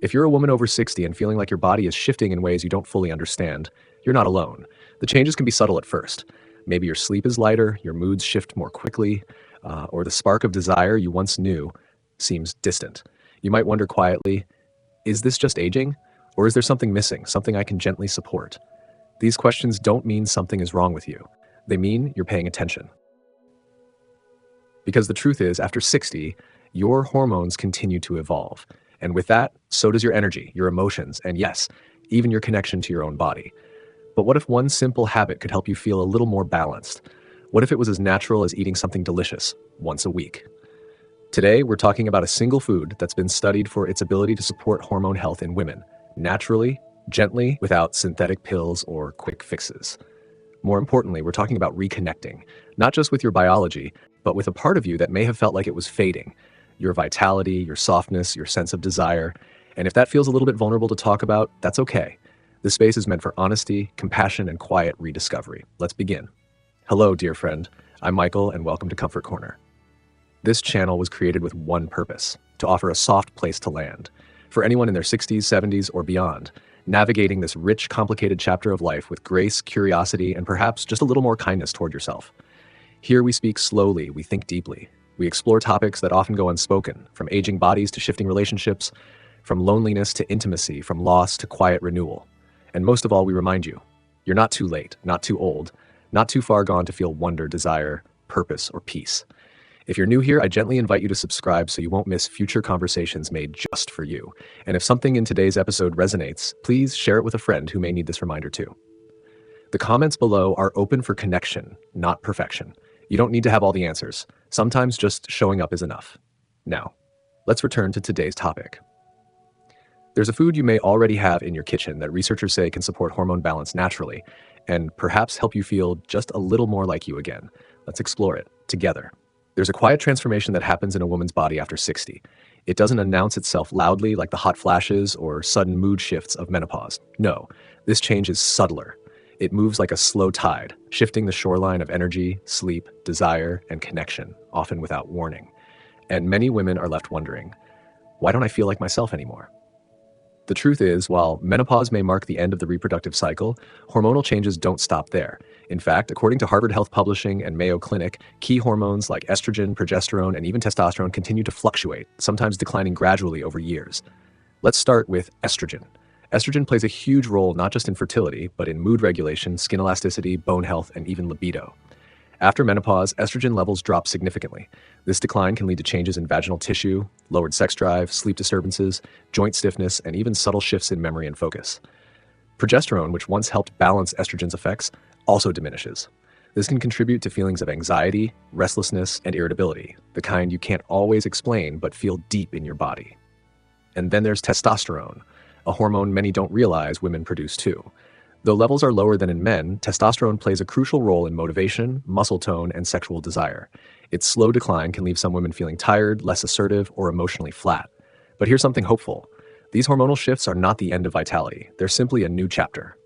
If you're a woman over 60 and feeling like your body is shifting in ways you don't fully understand, you're not alone. The changes can be subtle at first. Maybe your sleep is lighter, your moods shift more quickly, or the spark of desire you once knew seems distant. You might wonder quietly, is this just aging? Or is there something missing, something I can gently support? These questions don't mean something is wrong with you. They mean you're paying attention. Because the truth is, after 60, your hormones continue to evolve. And with that, so does your energy, your emotions, and yes, even your connection to your own body. But what if one simple habit could help you feel a little more balanced? What if it was as natural as eating something delicious once a week? Today, we're talking about a single food that's been studied for its ability to support hormone health in women, naturally, gently, without synthetic pills or quick fixes. More importantly, we're talking about reconnecting, not just with your biology, but with a part of you that may have felt like it was fading. Your vitality, your softness, your sense of desire. And if that feels a little bit vulnerable to talk about, that's okay. This space is meant for honesty, compassion, and quiet rediscovery. Let's begin. Hello, dear friend. I'm Michael, and welcome to Comfort Corner. This channel was created with one purpose: to offer a soft place to land. For anyone in their 60s, 70s, or beyond, navigating this rich, complicated chapter of life with grace, curiosity, and perhaps just a little more kindness toward yourself. Here we speak slowly, we think deeply. We explore topics that often go unspoken, from aging bodies to shifting relationships, from loneliness to intimacy, from loss to quiet renewal. And most of all, we remind you, you're not too late, not too old, not too far gone to feel wonder, desire, purpose, or peace. If you're new here, I gently invite you to subscribe so you won't miss future conversations made just for you. And if something in today's episode resonates, please share it with a friend who may need this reminder too. The comments below are open for connection, not perfection. You don't need to have all the answers. Sometimes just showing up is enough. Now, let's return to today's topic. There's a food you may already have in your kitchen that researchers say can support hormone balance naturally and perhaps help you feel just a little more like you again. Let's explore it together. There's a quiet transformation that happens in a woman's body after 60. It doesn't announce itself loudly like the hot flashes or sudden mood shifts of menopause. No, this change is subtler. It moves like a slow tide, shifting the shoreline of energy, sleep, desire, and connection, often without warning. And many women are left wondering, why don't I feel like myself anymore? The truth is, while menopause may mark the end of the reproductive cycle, hormonal changes don't stop there. In fact, according to Harvard Health Publishing and Mayo Clinic, key hormones like estrogen, progesterone, and even testosterone continue to fluctuate, sometimes declining gradually over years. Let's start with estrogen. Estrogen plays a huge role not just in fertility, but in mood regulation, skin elasticity, bone health, and even libido. After menopause, estrogen levels drop significantly. This decline can lead to changes in vaginal tissue, lowered sex drive, sleep disturbances, joint stiffness, and even subtle shifts in memory and focus. Progesterone, which once helped balance estrogen's effects, also diminishes. This can contribute to feelings of anxiety, restlessness, and irritability, the kind you can't always explain but feel deep in your body. And then there's testosterone, a hormone many don't realize women produce too. Though levels are lower than in men, testosterone plays a crucial role in motivation, muscle tone, and sexual desire. Its slow decline can leave some women feeling tired, less assertive, or emotionally flat. But here's something hopeful. These hormonal shifts are not the end of vitality. They're simply a new chapter,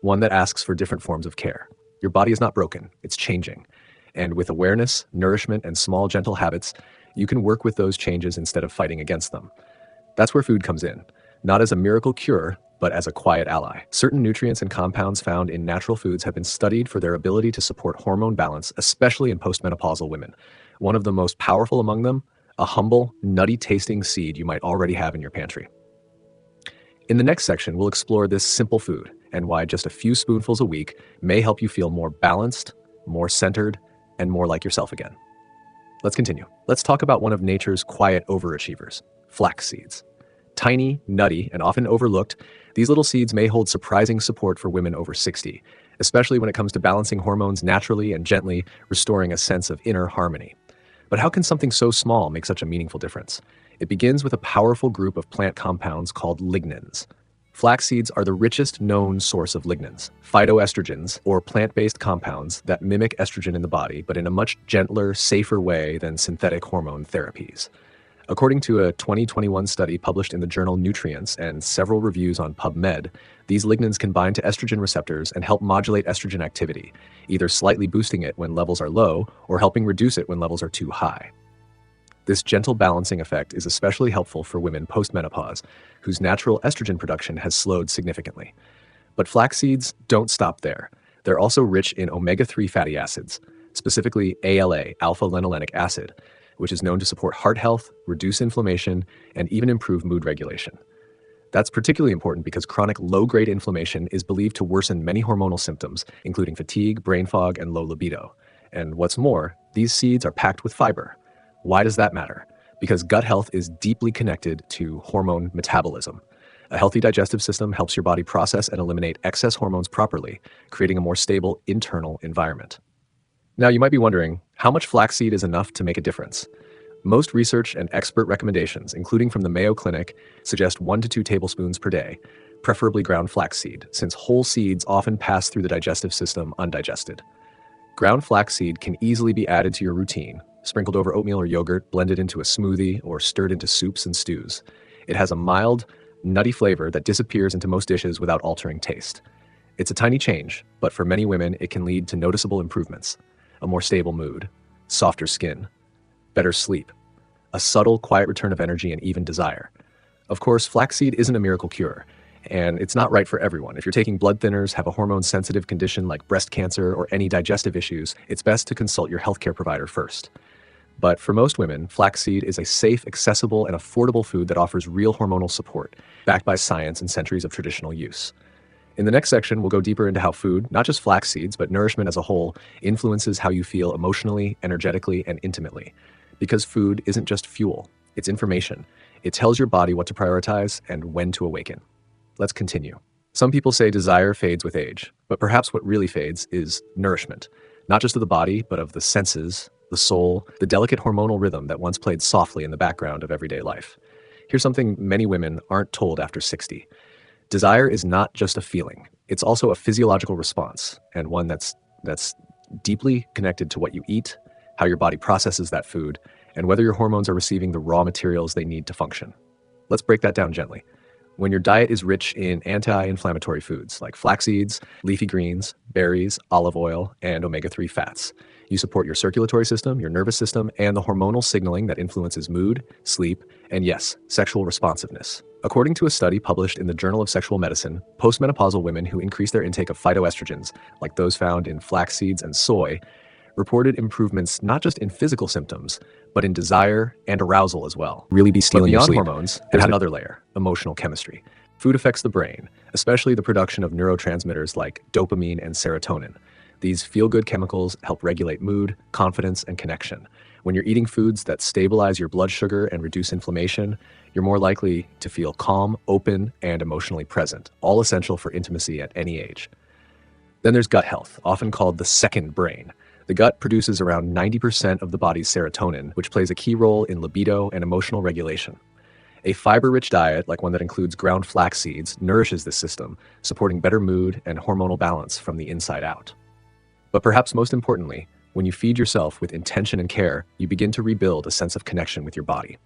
one that asks for different forms of care. Your body is not broken, it's changing. And with awareness, nourishment, and small, gentle habits, you can work with those changes instead of fighting against them. That's where food comes in. Not as a miracle cure, but as a quiet ally. Certain nutrients and compounds found in natural foods have been studied for their ability to support hormone balance, especially in postmenopausal women. One of the most powerful among them, a humble, nutty-tasting seed you might already have in your pantry. In the next section, we'll explore this simple food and why just a few spoonfuls a week may help you feel more balanced, more centered, and more like yourself again. Let's continue. Let's talk about one of nature's quiet overachievers, flax seeds. Tiny, nutty, and often overlooked, these little seeds may hold surprising support for women over 60, especially when it comes to balancing hormones naturally and gently, restoring a sense of inner harmony. But how can something so small make such a meaningful difference? It begins with a powerful group of plant compounds called lignans. Flax seeds are the richest known source of lignans, phytoestrogens, or plant-based compounds that mimic estrogen in the body, but in a much gentler, safer way than synthetic hormone therapies. According to a 2021 study published in the journal Nutrients and several reviews on PubMed, these lignans can bind to estrogen receptors and help modulate estrogen activity, either slightly boosting it when levels are low or helping reduce it when levels are too high. This gentle balancing effect is especially helpful for women post-menopause, whose natural estrogen production has slowed significantly. But flax seeds don't stop there. They're also rich in omega-3 fatty acids, specifically ALA, alpha-linolenic acid, which is known to support heart health, reduce inflammation, and even improve mood regulation. That's particularly important because chronic low-grade inflammation is believed to worsen many hormonal symptoms, including fatigue, brain fog, and low libido. And what's more, these seeds are packed with fiber. Why does that matter? Because gut health is deeply connected to hormone metabolism. A healthy digestive system helps your body process and eliminate excess hormones properly, creating a more stable internal environment. Now, you might be wondering, how much flaxseed is enough to make a difference? Most research and expert recommendations, including from the Mayo Clinic, suggest 1 to 2 tablespoons per day, preferably ground flaxseed, since whole seeds often pass through the digestive system undigested. Ground flaxseed can easily be added to your routine, sprinkled over oatmeal or yogurt, blended into a smoothie, or stirred into soups and stews. It has a mild, nutty flavor that disappears into most dishes without altering taste. It's a tiny change, but for many women, it can lead to noticeable improvements: a more stable mood, softer skin, better sleep, a subtle, quiet return of energy, and even desire. Of course, flaxseed isn't a miracle cure, and it's not right for everyone. If you're taking blood thinners, have a hormone-sensitive condition like breast cancer, or any digestive issues, it's best to consult your healthcare provider first. But for most women, flaxseed is a safe, accessible, and affordable food that offers real hormonal support, backed by science and centuries of traditional use. In the next section, we'll go deeper into how food, not just flax seeds, but nourishment as a whole, influences how you feel emotionally, energetically, and intimately. Because food isn't just fuel, it's information. It tells your body what to prioritize and when to awaken. Let's continue. Some people say desire fades with age, but perhaps what really fades is nourishment, not just of the body, but of the senses, the soul, the delicate hormonal rhythm that once played softly in the background of everyday life. Here's something many women aren't told after 60. Desire is not just a feeling. It's also a physiological response, and one that's deeply connected to what you eat, how your body processes that food, and whether your hormones are receiving the raw materials they need to function. Let's break that down gently. When your diet is rich in anti-inflammatory foods like flax seeds, leafy greens, berries, olive oil, and omega-3 fats, you support your circulatory system, your nervous system, and the hormonal signaling that influences mood, sleep, and yes, sexual responsiveness. According to a study published in the Journal of Sexual Medicine, postmenopausal women who increase their intake of phytoestrogens, like those found in flax seeds and soy, reported improvements not just in physical symptoms, but in desire and arousal as well. Really be stealing your sleep. Beyond hormones, there's another layer: emotional chemistry. Food affects the brain, especially the production of neurotransmitters like dopamine and serotonin. These feel-good chemicals help regulate mood, confidence, and connection. When you're eating foods that stabilize your blood sugar and reduce inflammation, you're more likely to feel calm, open, and emotionally present, all essential for intimacy at any age. Then there's gut health, often called the second brain. The gut produces around 90% of the body's serotonin, which plays a key role in libido and emotional regulation. A fiber-rich diet, like one that includes ground flax seeds, nourishes this system, supporting better mood and hormonal balance from the inside out. But perhaps most importantly, when you feed yourself with intention and care, you begin to rebuild a sense of connection with your body.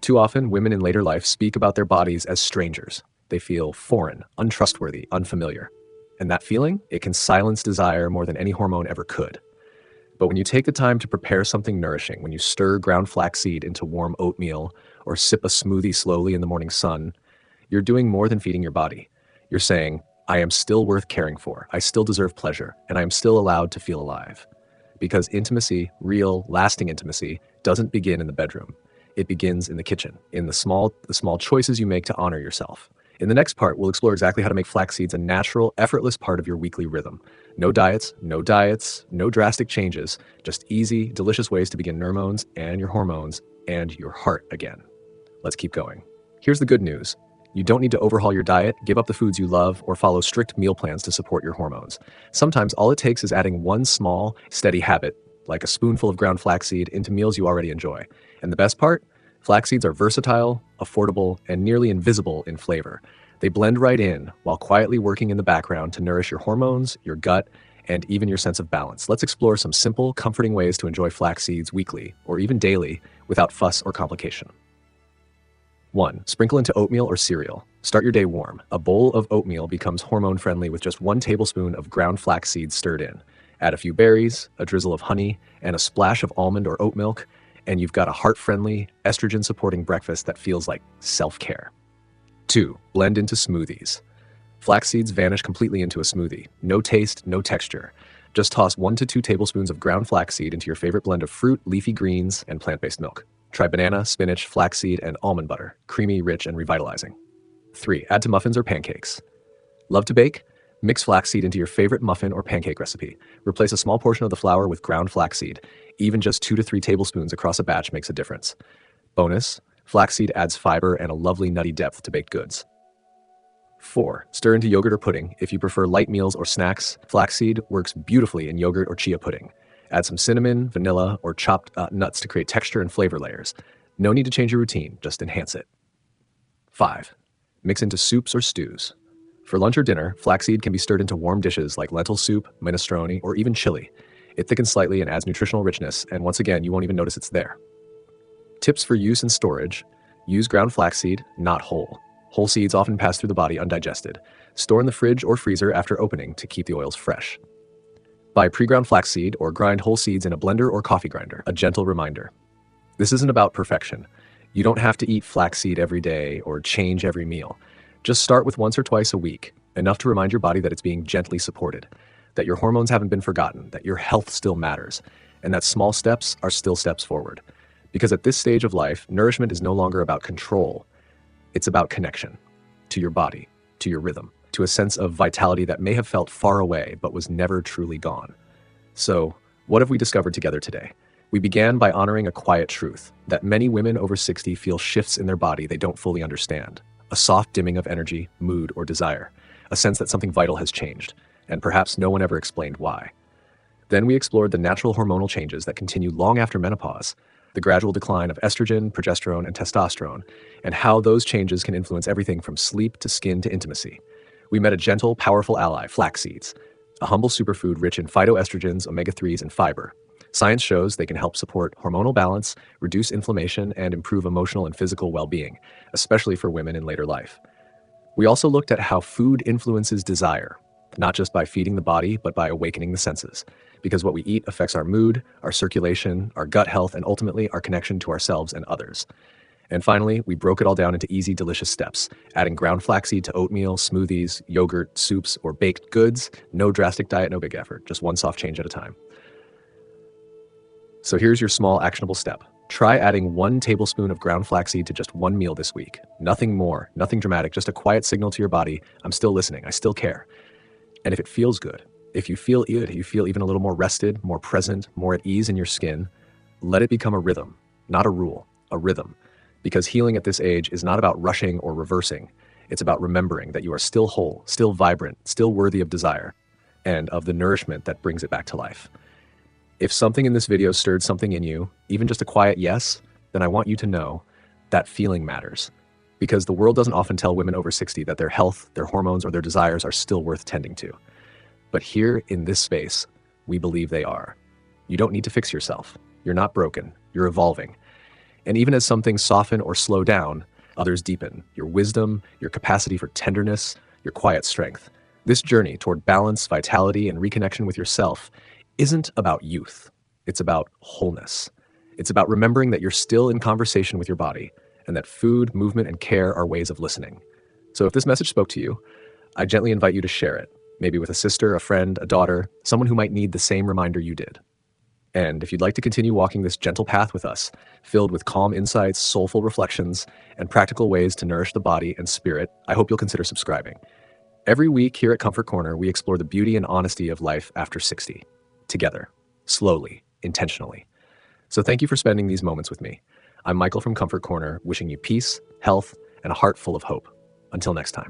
Too often, women in later life speak about their bodies as strangers. They feel foreign, untrustworthy, unfamiliar. And that feeling, it can silence desire more than any hormone ever could. But when you take the time to prepare something nourishing, when you stir ground flaxseed into warm oatmeal or sip a smoothie slowly in the morning sun, you're doing more than feeding your body. You're saying, I am still worth caring for, I still deserve pleasure, and I am still allowed to feel alive. Because intimacy, real, lasting intimacy, doesn't begin in the bedroom. It begins in the kitchen, in the small choices you make to honor yourself. In the next part, we'll explore exactly how to make flax seeds a natural, effortless part of your weekly rhythm. No diets, no drastic changes, just easy, delicious ways to begin hormones and your heart again. Let's keep going. Here's the good news. You don't need to overhaul your diet, give up the foods you love, or follow strict meal plans to support your hormones. Sometimes all it takes is adding one small, steady habit, like a spoonful of ground flaxseed, into meals you already enjoy. And the best part? Flax seeds are versatile, affordable, and nearly invisible in flavor. They blend right in while quietly working in the background to nourish your hormones, your gut, and even your sense of balance. Let's explore some simple, comforting ways to enjoy flax seeds weekly, or even daily, without fuss or complication. 1. Sprinkle into oatmeal or cereal. Start your day warm. A bowl of oatmeal becomes hormone-friendly with just 1 tablespoon of ground flax seeds stirred in. Add a few berries, a drizzle of honey, and a splash of almond or oat milk, and you've got a heart-friendly, estrogen-supporting breakfast that feels like self-care. 2. Blend into smoothies. Flax seeds vanish completely into a smoothie. No taste, no texture. Just toss 1 to 2 tablespoons of ground flaxseed into your favorite blend of fruit, leafy greens, and plant-based milk. Try banana, spinach, flaxseed, and almond butter. Creamy, rich, and revitalizing. 3. Add to muffins or pancakes. Love to bake? Mix flaxseed into your favorite muffin or pancake recipe. Replace a small portion of the flour with ground flaxseed. Even just 2 to 3 tablespoons across a batch makes a difference. Bonus, flaxseed adds fiber and a lovely nutty depth to baked goods. 4. Stir into yogurt or pudding. If you prefer light meals or snacks, flaxseed works beautifully in yogurt or chia pudding. Add some cinnamon, vanilla, or chopped nuts to create texture and flavor layers. No need to change your routine, just enhance it. 5. Mix into soups or stews. For lunch or dinner, flaxseed can be stirred into warm dishes like lentil soup, minestrone, or even chili. It thickens slightly and adds nutritional richness, and once again, you won't even notice it's there. Tips for use and storage. Use ground flaxseed, not whole. Whole seeds often pass through the body undigested. Store in the fridge or freezer after opening to keep the oils fresh. Buy pre-ground flaxseed or grind whole seeds in a blender or coffee grinder. A gentle reminder. This isn't about perfection. You don't have to eat flaxseed every day or change every meal. Just start with once or twice a week, enough to remind your body that it's being gently supported, that your hormones haven't been forgotten, that your health still matters, and that small steps are still steps forward. Because at this stage of life, nourishment is no longer about control. It's about connection to your body, to your rhythm, to a sense of vitality that may have felt far away but was never truly gone. So, what have we discovered together today? We began by honoring a quiet truth, that many women over 60 feel shifts in their body they don't fully understand. A soft dimming of energy, mood, or desire. A sense that something vital has changed, and perhaps no one ever explained why. Then we explored the natural hormonal changes that continue long after menopause, the gradual decline of estrogen, progesterone, and testosterone, and how those changes can influence everything from sleep to skin to intimacy. We met a gentle, powerful ally, flax seeds, a humble superfood rich in phytoestrogens, omega-3s, and fiber. Science shows they can help support hormonal balance, reduce inflammation, and improve emotional and physical well-being, especially for women in later life. We also looked at how food influences desire, not just by feeding the body, but by awakening the senses. Because what we eat affects our mood, our circulation, our gut health, and ultimately our connection to ourselves and others. And finally, we broke it all down into easy, delicious steps, adding ground flaxseed to oatmeal, smoothies, yogurt, soups, or baked goods. No drastic diet, no big effort, just one soft change at a time. So here's your small actionable step. Try adding 1 tablespoon of ground flaxseed to just one meal this week. Nothing more, nothing dramatic, just a quiet signal to your body, I'm still listening, I still care. And if it feels good, if you feel good, you feel even a little more rested, more present, more at ease in your skin, let it become a rhythm, not a rule, a rhythm. Because healing at this age is not about rushing or reversing. It's about remembering that you are still whole, still vibrant, still worthy of desire, and of the nourishment that brings it back to life. If something in this video stirred something in you, even just a quiet yes, then I want you to know that feeling matters. Because the world doesn't often tell women over 60 that their health, their hormones, or their desires are still worth tending to. But here in this space, we believe they are. You don't need to fix yourself. You're not broken. You're evolving. And even as some things soften or slow down, others deepen. Your wisdom, your capacity for tenderness, your quiet strength. This journey toward balance, vitality, and reconnection with yourself isn't about youth. It's about wholeness. It's about remembering that you're still in conversation with your body, and that food, movement, and care are ways of listening. So if this message spoke to you, I gently invite you to share it, maybe with a sister, a friend, a daughter, someone who might need the same reminder you did. And if you'd like to continue walking this gentle path with us, filled with calm insights, soulful reflections, and practical ways to nourish the body and spirit, I hope you'll consider subscribing. Every week here at Comfort Corner, we explore the beauty and honesty of life after 60, together, slowly, intentionally. So thank you for spending these moments with me. I'm Michael from Comfort Corner, wishing you peace, health, and a heart full of hope. Until next time.